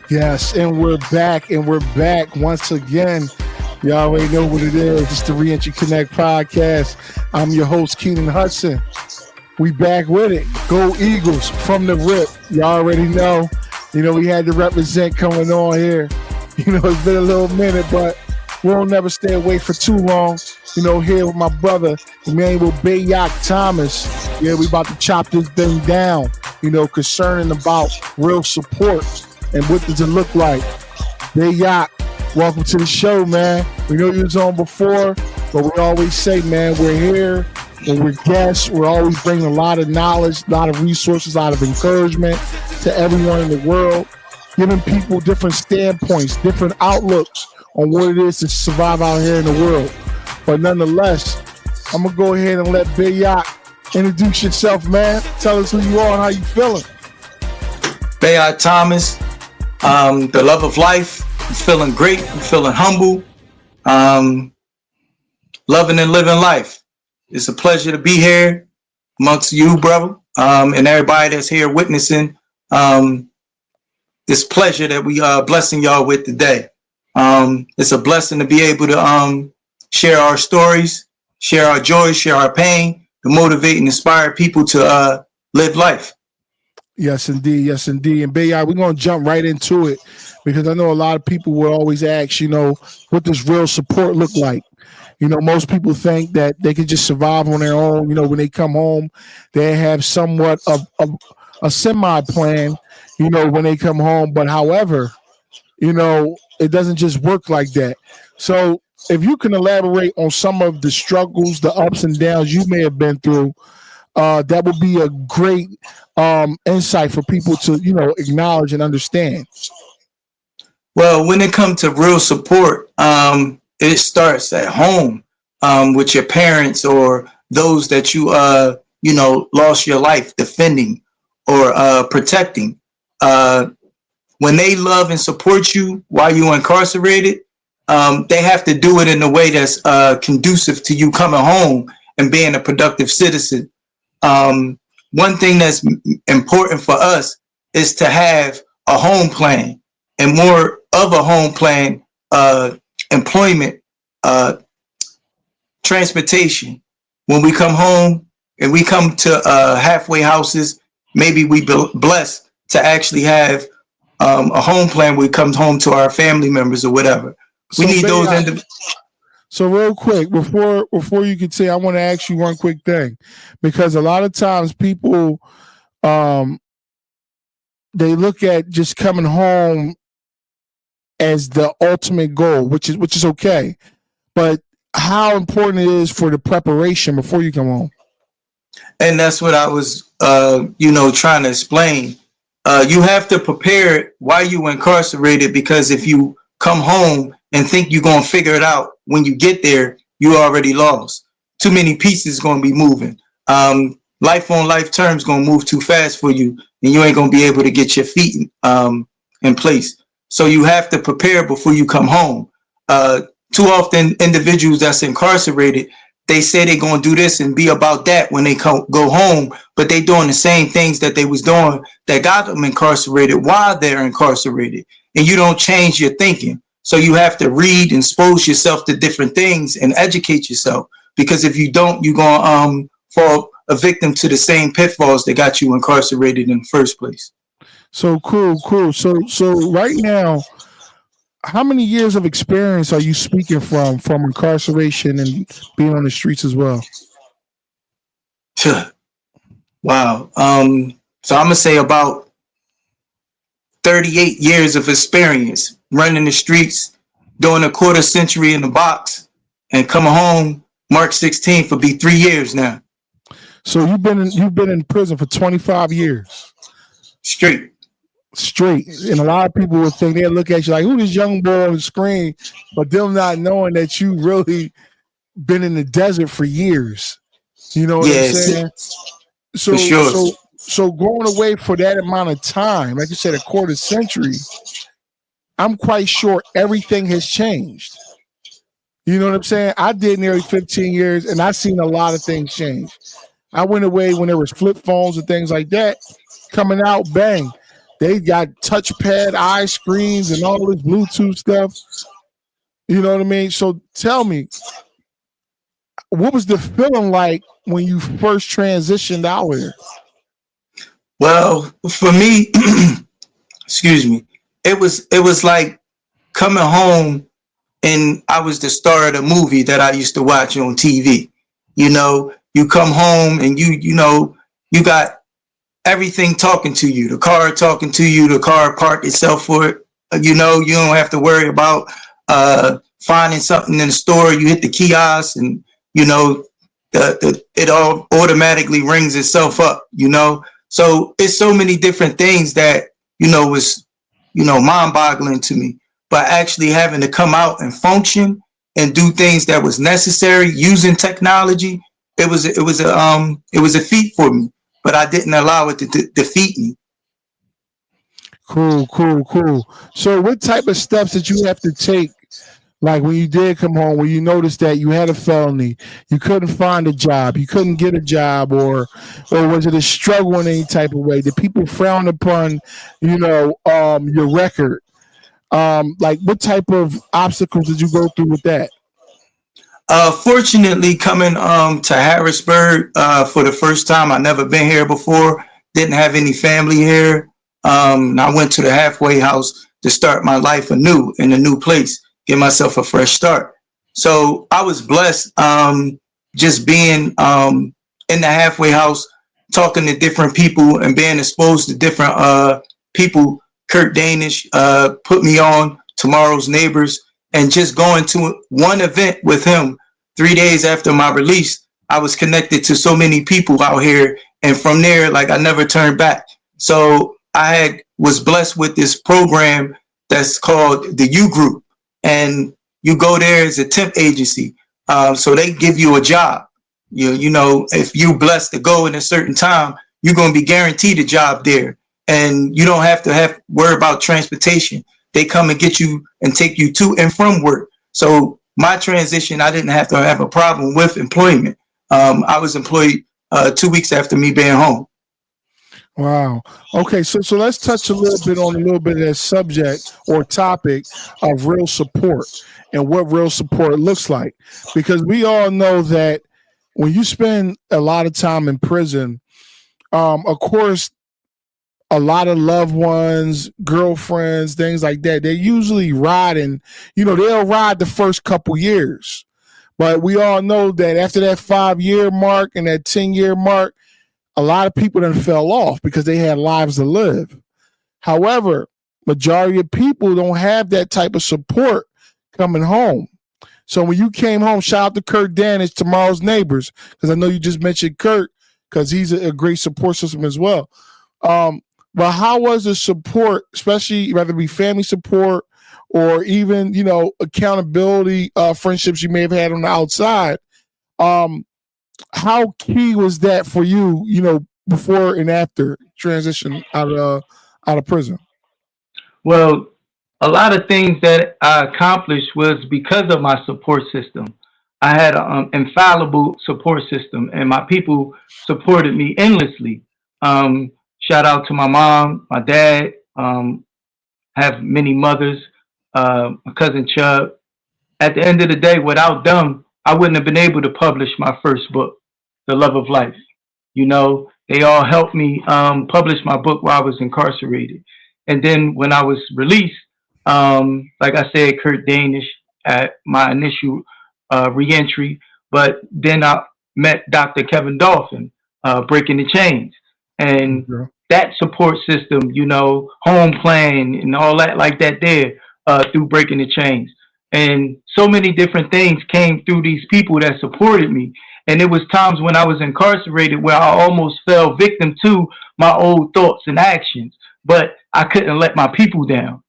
Yes, and we're back, once again. Y'all already know what it is. It's the Reentry Connect podcast. I'm your host, Keenan Hudson. We back with it. Go Eagles from the rip. Y'all already know. We had to represent coming on here. It's been a little minute, but we'll never stay away for too long. Here with my brother, Emmanuel Bayah Thomas. Yeah, we about to chop this thing down, concerning about real support and what does it look like. Bayah, welcome to the show, man. We know you was on before, but we always say, man, we're here and we're guests. We're always bringing a lot of knowledge, a lot of resources, a lot of encouragement to everyone in the world, giving people different standpoints, different outlooks on what it is to survive out here in the world. But nonetheless, I'm going to go ahead and let Bayah introduce yourself, man. Tell us who you are and how you feeling. Bayah Thomas, the love of life. I'm feeling great. I'm feeling humble. Loving and living life. It's a pleasure to be here amongst you, brother, and everybody that's here witnessing this pleasure that we are blessing y'all with today. It's a blessing to be able to share our stories, share our joy, share our pain, to motivate and inspire people to live life. Yes, indeed. Yes, indeed. And Bayah, we're going to jump right into it because I know a lot of people will always ask, what does real support look like? Most people think that they can just survive on their own. When they come home, they have somewhat of a semi-plan, when they come home. But however, it doesn't just work like that. So if you can elaborate on some of the struggles, the ups and downs you may have been through, that would be a great insight for people to, acknowledge and understand. Well, when it comes to real support, it starts at home with your parents or those that you, lost your life defending or protecting. When they love and support you while you're incarcerated, they have to do it in a way that's conducive to you coming home and being a productive citizen. One thing that's important for us is to have a home plan, and more of a home plan, employment, transportation. When we come home and we come to halfway houses, maybe we be blessed to actually have a home plan when we come home to our family members or whatever. We need those individuals. So real quick, before you can say, I want to ask you one quick thing, because a lot of times people, they look at just coming home as the ultimate goal, which is okay, but how important it is for the preparation before you come home. And that's what I was, trying to explain. You have to prepare while you're incarcerated, because if you come home and think you're going to figure it out, when you get there, you already lost. Too many pieces going to be moving. Life on life terms going to move too fast for you, and you ain't going to be able to get your feet in place. So you have to prepare before you come home. Too often, individuals that's incarcerated, they say they're going to do this and be about that when they go home, but they doing the same things that they was doing that got them incarcerated while they're incarcerated. And you don't change your thinking. So you have to read and expose yourself to different things and educate yourself, because if you don't, you're going to fall a victim to the same pitfalls that got you incarcerated in the first place. So cool. So right now, how many years of experience are you speaking from incarceration and being on the streets as well? Wow. So I'm going to say about 38 years of experience running the streets, doing a quarter century in the box, and coming home March 16th will be 3 years now. So you've been in prison for 25 years. Straight. And a lot of people would think, they look at you like, who this young boy on the screen, but them not knowing that you really been in the desert for years. You know what I'm saying? So, for sure. So going away for that amount of time, like you said, a quarter century, I'm quite sure everything has changed. You know what I'm saying? I did nearly 15 years, and I seen a lot of things change. I went away when there was flip phones and things like that. Coming out, bang. They got touchpad, eye screens, and all this Bluetooth stuff. You know what I mean? So tell me, what was the feeling like when you first transitioned out here? Well, for me, excuse me, it was like coming home and I was the star of the movie that I used to watch on TV. You know, you come home and you got everything talking to you, the car talking to you, the car park itself for it. You don't have to worry about finding something in the store. You hit the kiosk and you know it all automatically rings itself up. So it's so many different things that was mind-boggling to me. But actually having to come out and function and do things that was necessary using technology, it was a feat for me. But I didn't allow it to defeat me. Cool, cool, cool. So what type of steps did you have to take? Like when you did come home, when you noticed that you had a felony, you couldn't find a job, you couldn't get a job, or was it a struggle in any type of way? Did people frown upon, your record? Like what type of obstacles did you go through with that? Fortunately, coming to Harrisburg for the first time, I never been here before. Didn't have any family here. And I went to the halfway house to start my life anew in a new place, give myself a fresh start. So I was blessed, just being in the halfway house, talking to different people and being exposed to different people. Kurt Danish put me on Tomorrow's Neighbors, and just going to one event with him 3 days after my release, I was connected to so many people out here. And from there, like I never turned back. So was blessed with this program that's called the U Group. And you go there as a temp agency. So they give you a job. If you blessed to go in a certain time, you're going to be guaranteed a job there. And you don't have to worry about transportation. They come and get you and take you to and from work. So my transition, I didn't have to have a problem with employment. I was employed 2 weeks after me being home. Wow. Okay, so let's touch a little bit of that subject or topic of real support and what real support looks like. Because we all know that when you spend a lot of time in prison, of course, a lot of loved ones, girlfriends, things like that, they usually ride and, they'll ride the first couple years. But we all know that after that 5-year mark and that 10-year mark, a lot of people then fell off because they had lives to live. However, majority of people don't have that type of support coming home. So when you came home, shout out to Kurt Danish, Tomorrow's Neighbors, because I know you just mentioned Kurt because he's a great support system as well. But how was the support, especially whether it be family support or even, accountability, friendships you may have had on the outside? How key was that for you, before and after transition out of prison? Well, a lot of things that I accomplished was because of my support system. I had an infallible support system, and my people supported me endlessly. Shout out to my mom, my dad, have many mothers, my cousin Chubb. At the end of the day, without them, I wouldn't have been able to publish my first book, The Love of Life. They all helped me publish my book while I was incarcerated. And then when I was released, like I said, Kurt Danish at my initial reentry, but then I met Dr. Kevin Dolphin, Breaking the Chains. And that support system, home plan and all that like that there through Breaking the Chains. And so many different things came through these people that supported me. And it was times when I was incarcerated where I almost fell victim to my old thoughts and actions, but I couldn't let my people down,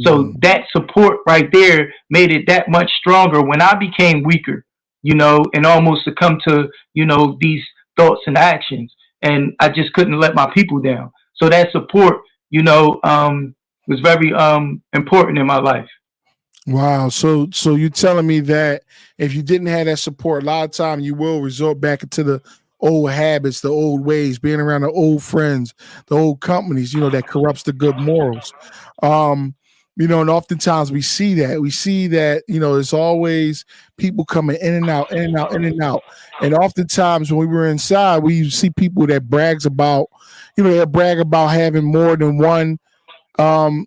So that support right there made it that much stronger when I became weaker, and almost succumbed to, these thoughts and actions. And I just couldn't let my people down. So that support, was very important in my life. Wow. So you're telling me that if you didn't have that support, a lot of time you will resort back into the old habits, the old ways, being around the old friends, the old companies, that corrupts the good morals. And oftentimes we see that. We see that, there's always people coming in and out, in and out, in and out. And oftentimes when we were inside, we see people that brags about, they brag about having more than one um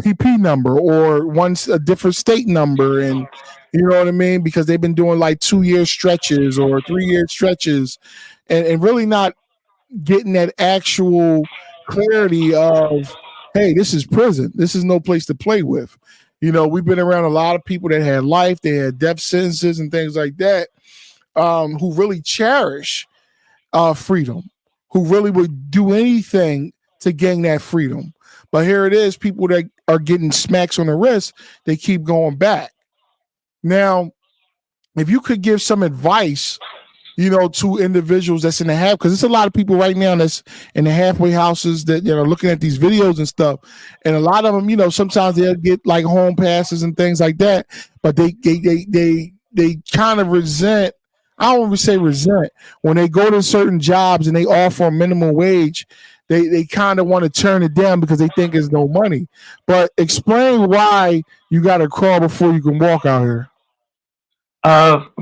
PP number or once a different state number, and you know what I mean, because they've been doing like 2 year stretches or 3 year stretches, and really not getting that actual clarity of, hey, this is prison. This is no place to play with. We've been around a lot of people that had life, they had death sentences and things like that, who really cherish freedom, who really would do anything to gain that freedom. But here it is, people that are getting smacks on the wrist, they keep going back. Now, if you could give some advice, to individuals that's in the half, because there's a lot of people right now that's in the halfway houses that, looking at these videos and stuff. And a lot of them, sometimes they'll get like home passes and things like that, but they kind of resent. I don't even say resent. When they go to certain jobs and they offer a minimum wage, they kind of want to turn it down because they think there's no money. But explain why you got to crawl before you can walk out here.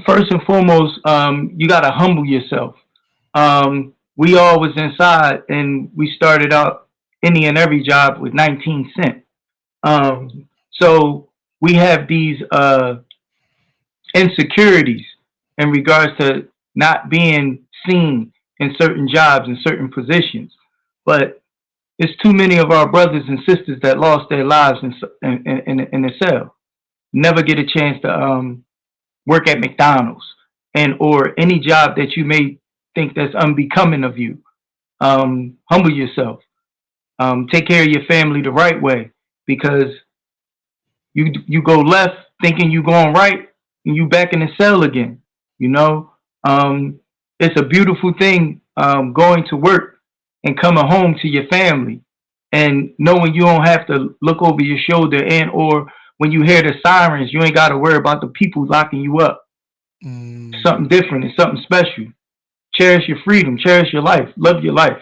First and foremost, you got to humble yourself. We all was inside, and we started out any and every job with 19 cents. So we have these insecurities in regards to not being seen in certain jobs and certain positions. But it's too many of our brothers and sisters that lost their lives in the cell. Never get a chance to work at McDonald's and or any job that you may think that's unbecoming of you. Humble yourself. Take care of your family the right way, because you go left thinking you going right and you back in the cell again. It's a beautiful thing going to work and coming home to your family and knowing you don't have to look over your shoulder, and or when you hear the sirens, you ain't got to worry about the people locking you up. Something different and something special. Cherish your freedom, cherish your life, love your life.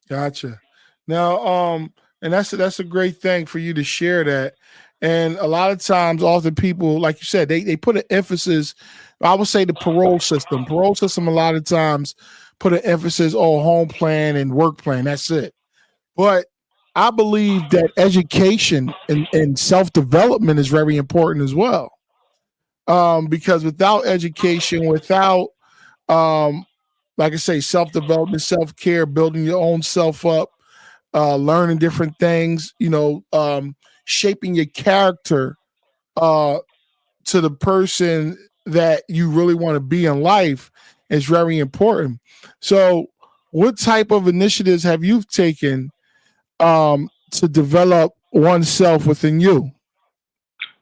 Gotcha. Now, and that's a great thing for you to share that. And a lot of times, often people, like you said, they put an emphasis. I would say the parole system. Parole system, a lot of times, put an emphasis on home plan and work plan. That's it. But I believe that education and self-development is very important as well. Because without education, without, like I say, self-development, self-care, building your own self up, learning different things, shaping your character to the person that you really want to be in life is very important. So, what type of initiatives have you taken to develop oneself within you?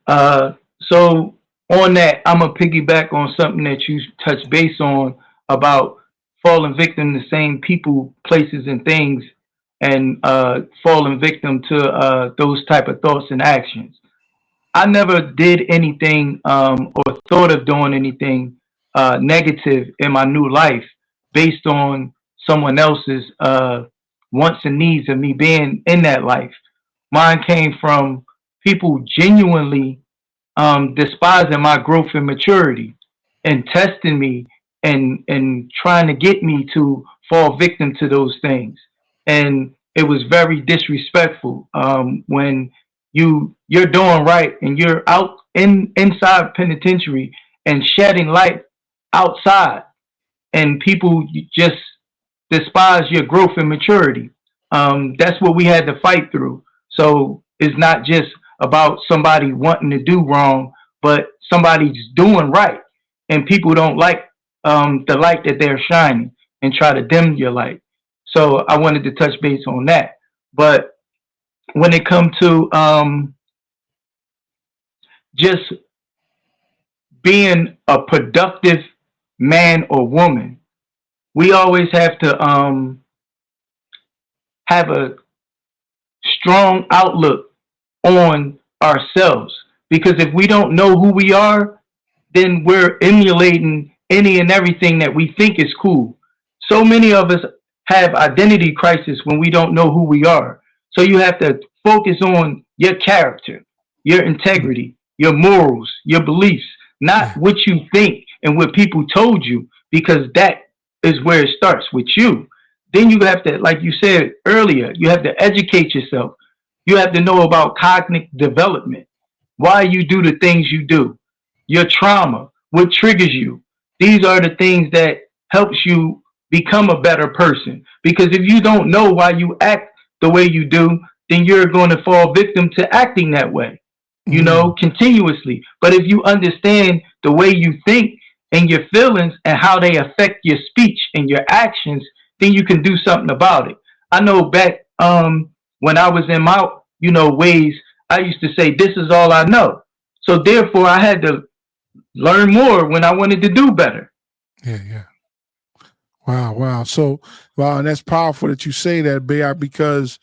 So on that, I'm gonna piggyback on something that you touched base on about falling victim to same people, places, and things, and falling victim to those type of thoughts and actions. I never did anything or thought of doing anything negative in my new life based on someone else's wants and needs of me being in that life. Mine came from people genuinely despising my growth and maturity and testing me and trying to get me to fall victim to those things. And it was very disrespectful when you're doing right and you're out inside penitentiary and shedding light outside, and people just despise your growth and maturity. That's what we had to fight through. So it's not just about somebody wanting to do wrong, but somebody's doing right, and people don't like the light that they're shining and try to dim your light. So I wanted to touch base on that. But when it comes to just being a productive man or woman, we always have to have a strong outlook on ourselves, because if we don't know who we are, then we're emulating any and everything that we think is cool. so many of us have identity crisis when we don't know who we are. So you have to focus on your character, your integrity, your morals, your beliefs, not what you think and what people told you, because that is where it starts with you. Then you have to, like you said earlier, you have to educate yourself. You have to know about cognitive development, why you do the things you do, your trauma, what triggers you. These are the things that helps you become a better person. Because if you don't know why you act the way you do, then you're going to fall victim to acting that way, you know, continuously. But if you understand the way you think and your feelings and how they affect your speech and your actions, then you can do something about it. I know back when I was in my, ways, I used to say, this is all I know. So therefore I had to learn more when I wanted to do better. Yeah. Wow. So, wow, and that's powerful that you say that, Bayah, because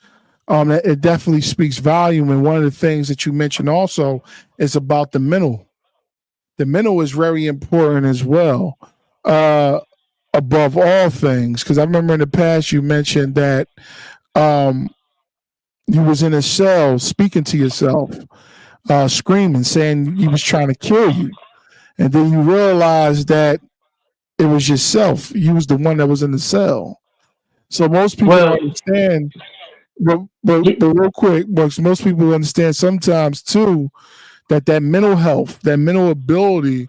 it definitely speaks volume. And one of the things that you mentioned also is about the mental. The mental is very important as well, above all things. Because I remember in the past you mentioned that you was in a cell speaking to yourself, screaming, saying he was trying to kill you. And then you realize that it was yourself. You was the one that was in the cell. So most people don't understand, but real quick, most people understand sometimes too that mental health, that mental ability,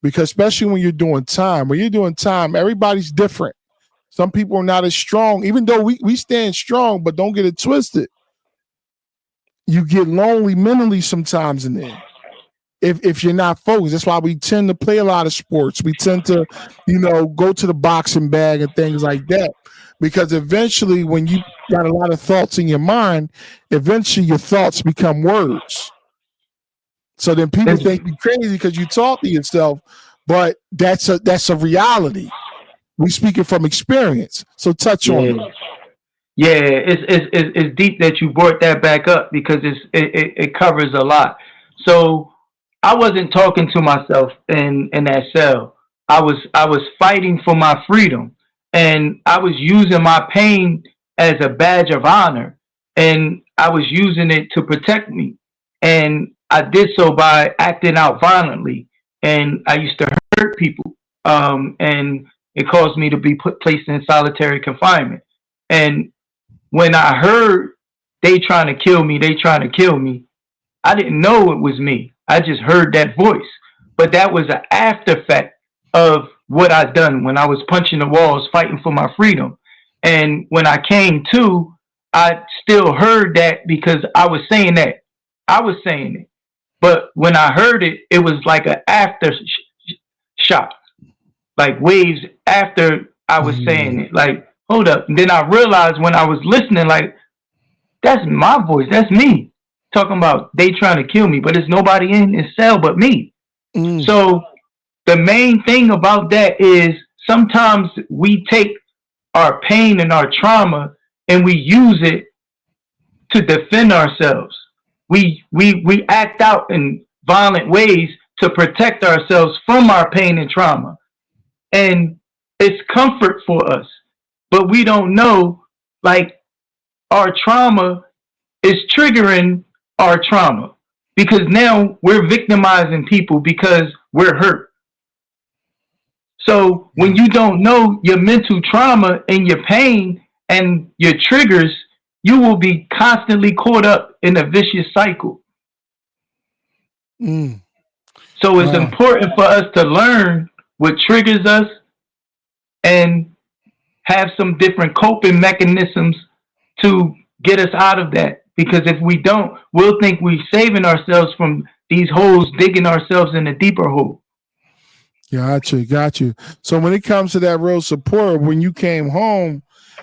because especially when you're doing time, everybody's different. Some people are not as strong, even though we stand strong, but don't get it twisted. You get lonely mentally sometimes in there. If you're not focused. That's why we tend to play a lot of sports. We tend to, go to the boxing bag and things like that. Because eventually when you got a lot of thoughts in your mind, eventually your thoughts become words. So then people think you're crazy because you talk to yourself, but that's a reality. We speak it from experience. So touch on it. Yeah, it's deep that you brought that back up, because it covers a lot. So I wasn't talking to myself in that cell. I was fighting for my freedom, and I was using my pain as a badge of honor, and I was using it to protect me. And I did so by acting out violently, and I used to hurt people, and it caused me to be placed in solitary confinement. And when I heard they trying to kill me, I didn't know it was me. I just heard that voice. But that was an after effect of what I'd done when I was punching the walls, fighting for my freedom. And when I came to, I still heard that because I was saying that. I was saying it. But when I heard it, it was like an after shock, like waves after I was saying it. Like, hold up. And then I realized when I was listening, like, that's my voice. That's me talking about they trying to kill me, but there's nobody in the cell but me. So the main thing about that is sometimes we take our pain and our trauma and we use it to defend ourselves. We act out in violent ways to protect ourselves from our pain and trauma. And it's comfort for us. But we don't know, like, our trauma is triggering our trauma, because now we're victimizing people because we're hurt. So when you don't know your mental trauma and your pain and your triggers, you will be constantly caught up in a vicious cycle. So it's important for us to learn what triggers us and have some different coping mechanisms to get us out of that. Because if we don't, we'll think we're saving ourselves from these holes, digging ourselves in a deeper hole. Got you. So when it comes to that real support, when you came home,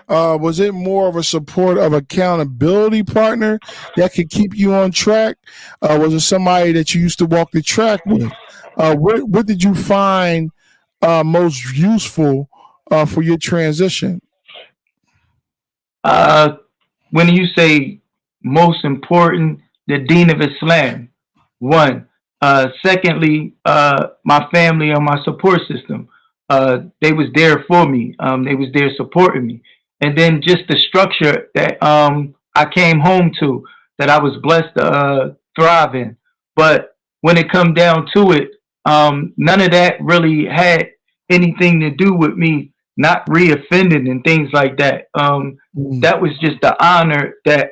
was it more of a support of accountability partner that could keep you on track? Was it somebody that you used to walk the track with? What did you find most useful for your transition? When you say most important, the Dean of Islam, one. Secondly, my family or my support system. they was there for me. They was there supporting me. And then just the structure that I came home to, that I was blessed to thrive in. But when it come down to it, none of that really had anything to do with me not reoffending and things like that. Mm. That was just the honor that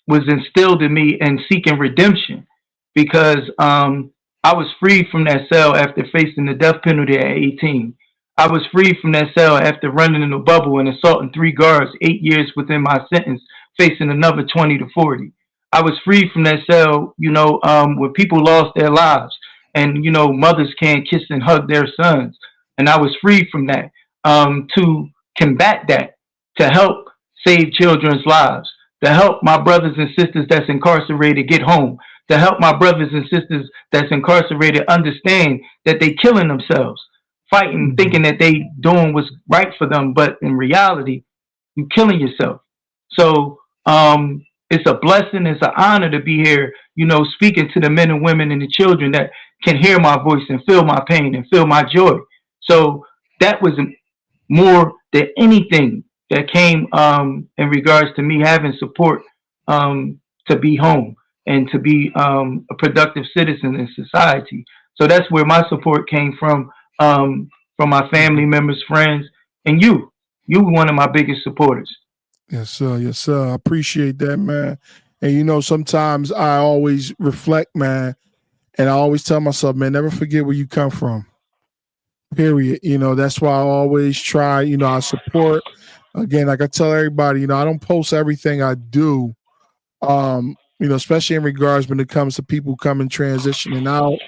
was instilled in me and seeking redemption, because I was freed from that cell after facing the death penalty at 18. I was freed from that cell after running in a bubble and assaulting three guards 8 years within my sentence, facing another 20 to 40. I was freed from that cell, where people lost their lives, and, mothers can't kiss and hug their sons. And I was freed from that, to combat that, to help save children's lives, to help my brothers and sisters that's incarcerated get home, to help my brothers and sisters that's incarcerated understand that they killing themselves, fighting, Mhm. thinking that they doing what's right for them, but in reality, you killing yourself. So it's a blessing, it's an honor to be here, speaking to the men and women and the children that can hear my voice and feel my pain and feel my joy. So that was more than anything that came in regards to me having support, to be home and to be a productive citizen in society. So that's where my support came from my family members, friends, and you. You were one of my biggest supporters. Yes, sir. Yes, sir. I appreciate that, man. And sometimes I always reflect, man, and I always tell myself, man, never forget where you come from. Period. That's why I always try, I support. Again, like I tell everybody, I don't post everything I do. Especially in regards when it comes to people coming transitioning out,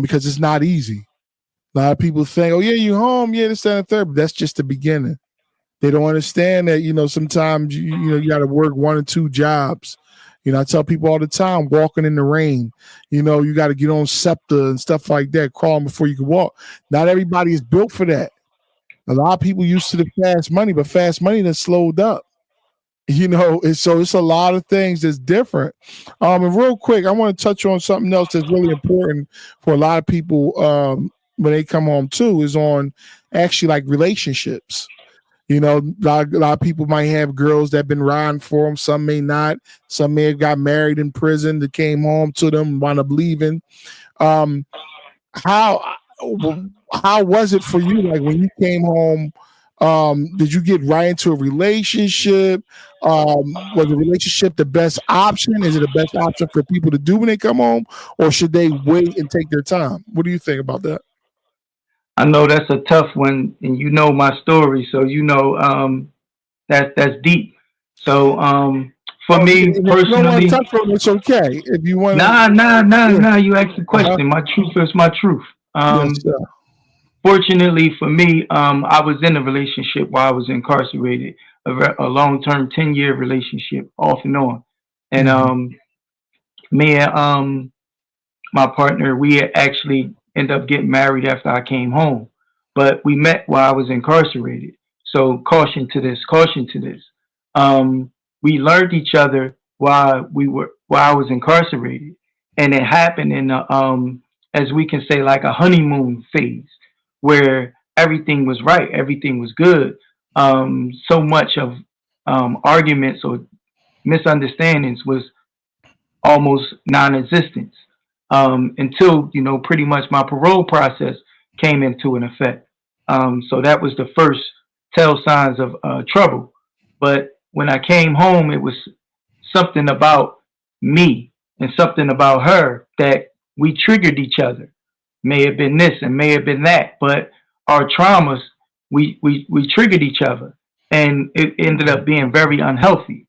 because it's not easy. A lot of people think, oh yeah, you home, yeah, this, that, and the third, but that's just the beginning. They don't understand that, sometimes you got to work one or two jobs. I tell people all the time, walking in the rain, you got to get on SEPTA and stuff like that, crawling before you can walk. Not everybody is built for that. A lot of people used to the fast money, but fast money that's slowed up. So it's a lot of things that's different. And real quick, I want to touch on something else that's really important for a lot of people, when they come home too, is on actually like relationships. A lot of people might have girls that have been riding for them. Some may not. Some may have got married in prison that came home to them, wound up leaving. Um, how how was it for you? Like when you came home, did you get right into a relationship? Was a relationship the best option? Is it the best option for people to do when they come home, or should they wait and take their time? What do you think about that? I know that's a tough one, and you know my story, so that's deep. So for Oh, me and if you don't want to personally, touch on it, it's okay. If you want to, yeah, nah. You asked the uh-huh. question. My truth is my truth. Yes, sir. Fortunately for me, I was in a relationship while I was incarcerated, a long-term 10-year relationship, off and on, and Mm-hmm. me and my partner, we had actually ended up getting married after I came home, but we met while I was incarcerated. So caution to this, caution to this. We learned each other while I was incarcerated, and it happened in as we can say, like a honeymoon phase, where everything was right, everything was good. So much of arguments or misunderstandings was almost non-existent, until pretty much my parole process came into an effect. So that was the first tell signs of trouble. But when I came home, it was something about me and something about her that we triggered each other. May have been this and may have been that, but our traumas, we triggered each other, and it ended up being very unhealthy.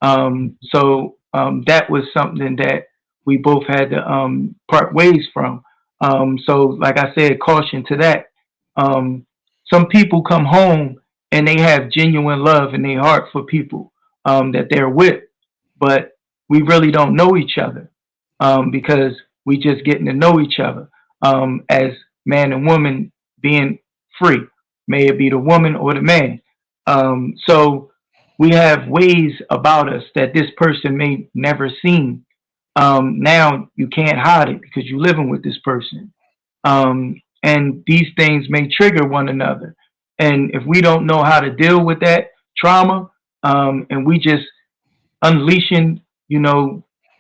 So that was something that we both had to part ways from. So, like I said, caution to that. Some people come home and they have genuine love in their heart for people that they're with, but we really don't know each other, because we just getting to know each other, as man and woman being free. May it be the woman or the man. So we have ways about us that this person may never seen. Now you can't hide it because you're living with this person. and these things may trigger one another. And if we don't know how to deal with that trauma, and we just unleashing,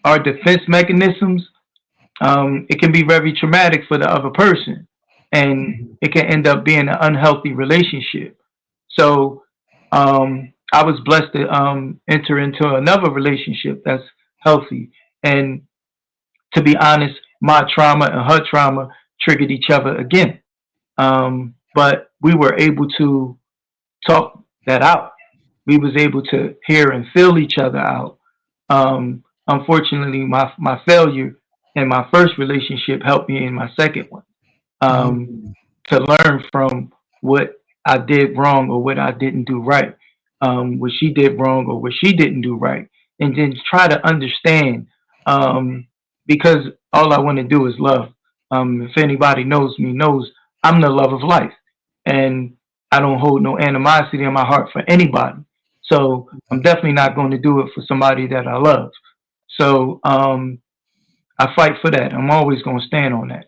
our defense mechanisms, it can be very traumatic for the other person, and it can end up being an unhealthy relationship. So, I was blessed to enter into another relationship that's healthy, and to be honest, my trauma and her trauma triggered each other again. But we were able to talk that out. We was able to hear and feel each other out. Unfortunately, my failure in my first relationship helped me in my second one, um, Mhm. to learn from what I did wrong or what I didn't do right, what she did wrong or what she didn't do right, and then try to understand, um, because all I want to do is love. If anybody knows me, knows I'm the love of life, and I don't hold no animosity in my heart for anybody. So I'm definitely not going to do it for somebody that I love. So I fight for that. I'm always going to stand on that.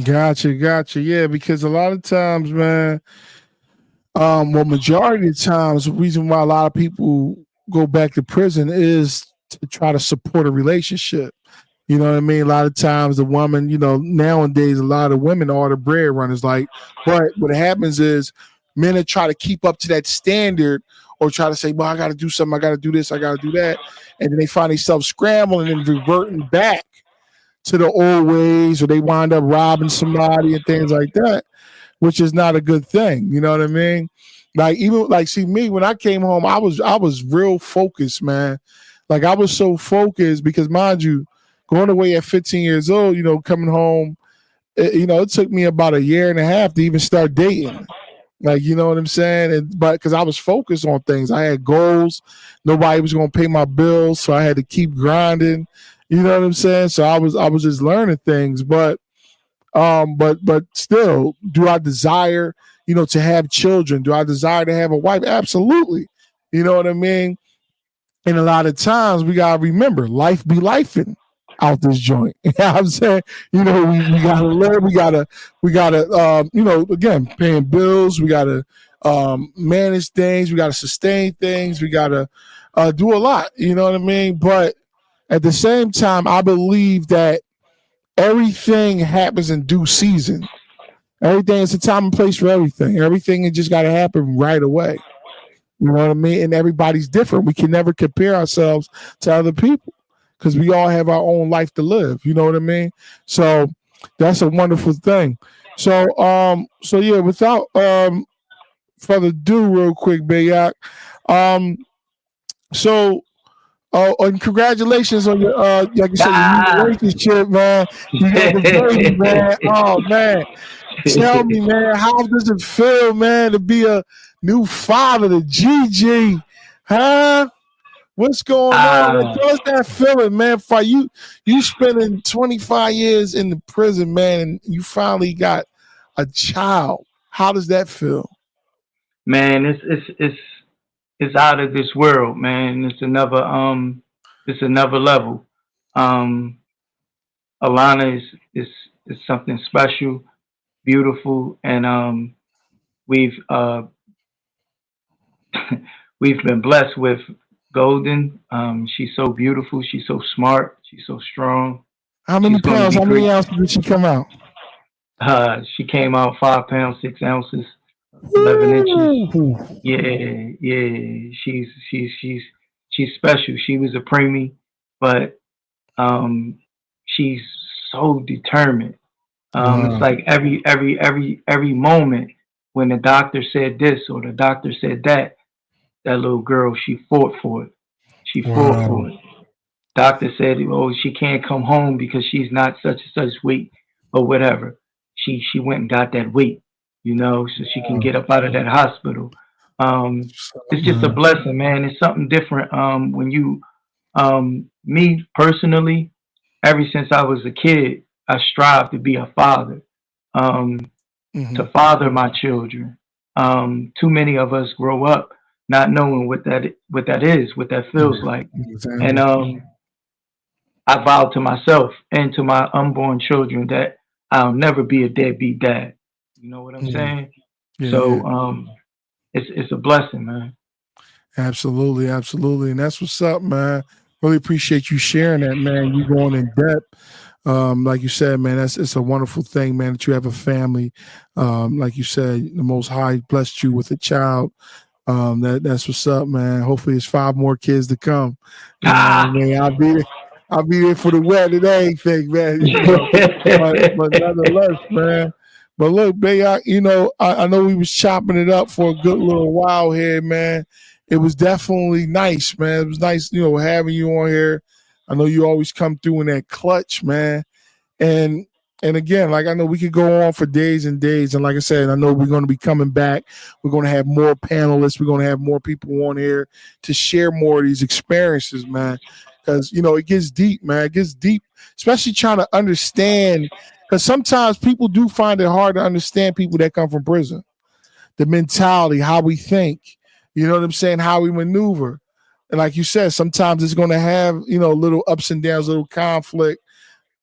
Gotcha. Yeah, because a lot of times, man, well, majority of the times, the reason why a lot of people go back to prison is to try to support a relationship. You know what I mean? A lot of times, the woman, nowadays, a lot of women are the breadwinners. Like, but what happens is men are try to keep up to that standard or try to say, well, I got to do something, I got to do this, I got to do that. And then they find themselves scrambling and reverting back to the old ways, or they wind up robbing somebody and things like that, which is not a good thing. You know what I mean? Like even like see me when I came home, I was real focused, man. Like I was so focused because mind you, going away at 15 years old, coming home, it took me about a year and a half to even start dating. Like you know what I'm saying, and but because I was focused on things, I had goals. Nobody was going to pay my bills, so I had to keep grinding. You know what I'm saying? So I was just learning things, but still, do I desire, to have children? Do I desire to have a wife? Absolutely. You know what I mean? And a lot of times we gotta remember, life be lifing out this joint. You know what I'm saying? We gotta live, we gotta again, paying bills, we gotta manage things, we gotta sustain things, we gotta do a lot, you know what I mean? But at the same time, I believe that everything happens in due season. Everything is a time and place for everything. Everything it just got to happen right away. You know what I mean? And everybody's different. We can never compare ourselves to other people because we all have our own life to live. You know what I mean? So that's a wonderful thing. So yeah, without further ado, real quick, Bayak. Um, so and congratulations on your like you said, your new Ah! relationship, man. You had the baby, man. Oh man. Tell me, man, how does it feel, man, to be a new father to Gigi? Huh? What's going on, man? Ah, Tell us that feeling, man. For you spending 25 years in the prison, man, and you finally got a child. How does that feel? man, it's out of this world, man. It's another level. Um, Alana is something special, beautiful, and we've we've been blessed with Golden. She's so beautiful. She's so smart. She's so strong. How many She's going to pounds? be How many great. ounces did she come out? She came out 5 pounds 6 ounces, 11 inches. Woo! Yeah, yeah. She's special. She was a preemie, but um, she's so determined. It's Wow. like every moment when the doctor said this or the doctor said that, that little girl, she fought for it. She fought Wow. for it. Doctor said, "Oh, she can't come home because she's not such and such weight or whatever." She went and got that weight, so she can get up out of that hospital. Um, it's just a Man. blessing, man. It's something different. When you, me personally, ever since I was a kid, I strive to be a father, um, to Hmm. father my children. Too many of us grow up not knowing what that is, what that feels Yeah, like, and exactly. I vowed to myself and to my unborn children that I'll never be a deadbeat dad. You know what I'm saying? Yeah, So it's a blessing, man. absolutely, absolutely, and that's what's up, man. Really appreciate you sharing that, man. You going in depth. Like you said, man, it's a wonderful thing, man, that you have a family. Like you said, the Most High blessed you with a child. That's what's up, man. Hopefully, there's 5 more kids to come. You know what I mean? I'll be there for the wedding and everything, man. You know? but nonetheless, man. But look, Bayah, I know we was chopping it up for a good little while here, man. It was definitely nice, man. It was nice, having you on here. I know you always come through in that clutch, man. And again, like I know we could go on for days and days. And like I said, I know we're going to be coming back. We're going to have more panelists. We're going to have more people on here to share more of these experiences, man. Because, it gets deep, man. It gets deep, especially trying to understand. Because sometimes people do find it hard to understand people that come from prison. The mentality, how we think, you know what I'm saying, how we maneuver. And like you said, sometimes it's going to have, little ups and downs, little conflict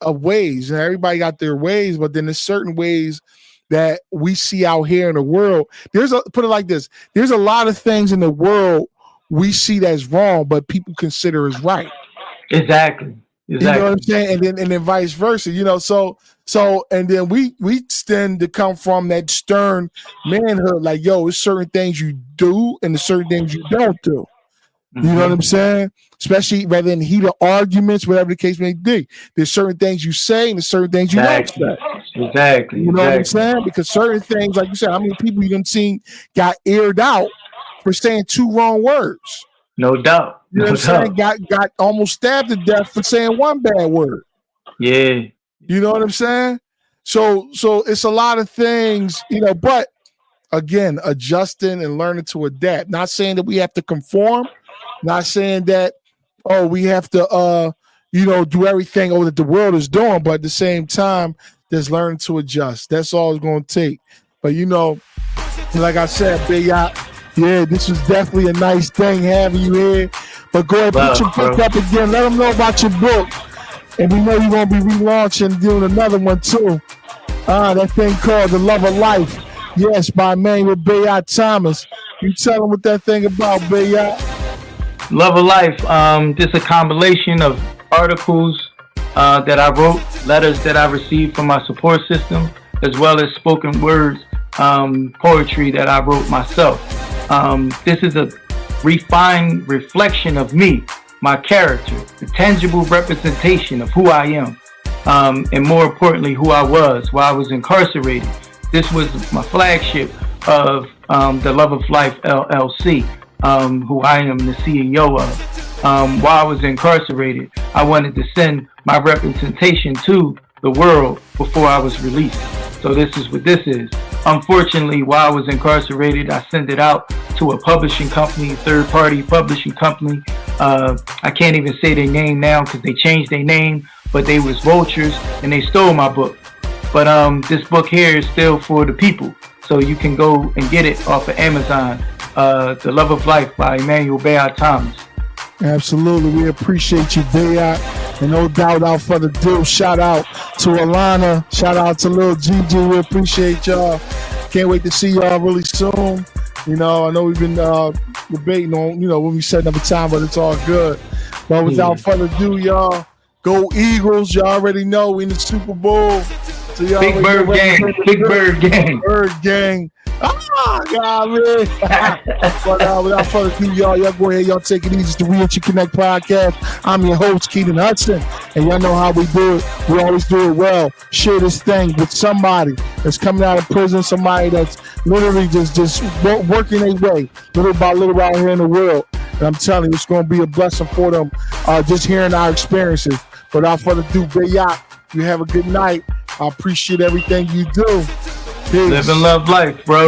of ways. And everybody got their ways, but then there's certain ways that we see out here in the world. Put it like this. There's a lot of things in the world we see that's wrong, but people consider as right. Exactly. You know what I'm saying? And then vice versa, So and then we tend to come from that stern manhood, like, yo, there's certain things you do and there's certain things you don't do. You know what I'm saying? Especially rather than heated arguments, whatever the case may be. There's certain things you say and there's certain things you don't say. Exactly. You know what I'm saying? Because certain things, like you said, how many people you done seen got aired out for saying 2 wrong words? No doubt. You know what I'm saying? Got almost stabbed to death for saying 1 bad word. Yeah. You know what I'm saying? So it's a lot of things, but again, adjusting and learning to adapt. Not saying that we have to conform, not saying that, we have to, do everything that the world is doing, but at the same time, just learning to adjust. That's all it's going to take. But, like I said, Bayah, yeah, this was definitely a nice thing having you here. But go ahead, put your book up again. Let them know about your book. And we know you're going to be relaunching, doing another one too. That thing called The Love of Life. Yes, by Emmanuel Bayah Thomas. You tell them what that thing about, Bayah. Love of Life. Just a combination of articles that I wrote, letters that I received from my support system, as well as spoken words, poetry that I wrote myself. This is a refined reflection of me, my character, the tangible representation of who I am, and more importantly, who I was while I was incarcerated. This was my flagship of the Love of Life LLC, who I am the CEO of. While I was incarcerated, I wanted to send my representation to the world before I was released. So this is what this is. Unfortunately, while I was incarcerated, I sent it out to a publishing company, third-party publishing company. I can't even say their name now because they changed their name, but they was vultures and they stole my book. But this book here is still for the people, so you can go and get it off of Amazon. The Love of Life by Emmanuel Bayah Thomas. Absolutely, we appreciate you, Bayah. And no doubt, without further ado, shout out to Alana, shout out to Lil Gigi. We appreciate y'all. Can't wait to see y'all really soon. I know we've been debating on, when we set up a time, but it's all good. But without further ado, y'all, go Eagles. Y'all already know we in the Super Bowl. So y'all Big Bird Gang. Big Bird Gang. Bird Gang. God, man. But without further ado, y'all go ahead, y'all take it easy. It's the Reentry Connect podcast. I'm your host, Keenan Hudson, and y'all know how we do it. We always do it well. Share this thing with somebody that's coming out of prison, somebody that's literally just working their way, little by little out here in the world. And I'm telling you, it's going to be a blessing for them, just hearing our experiences. But without further ado, Bayah, you have a good night. I appreciate everything you do. Peace. Live and love life, bro.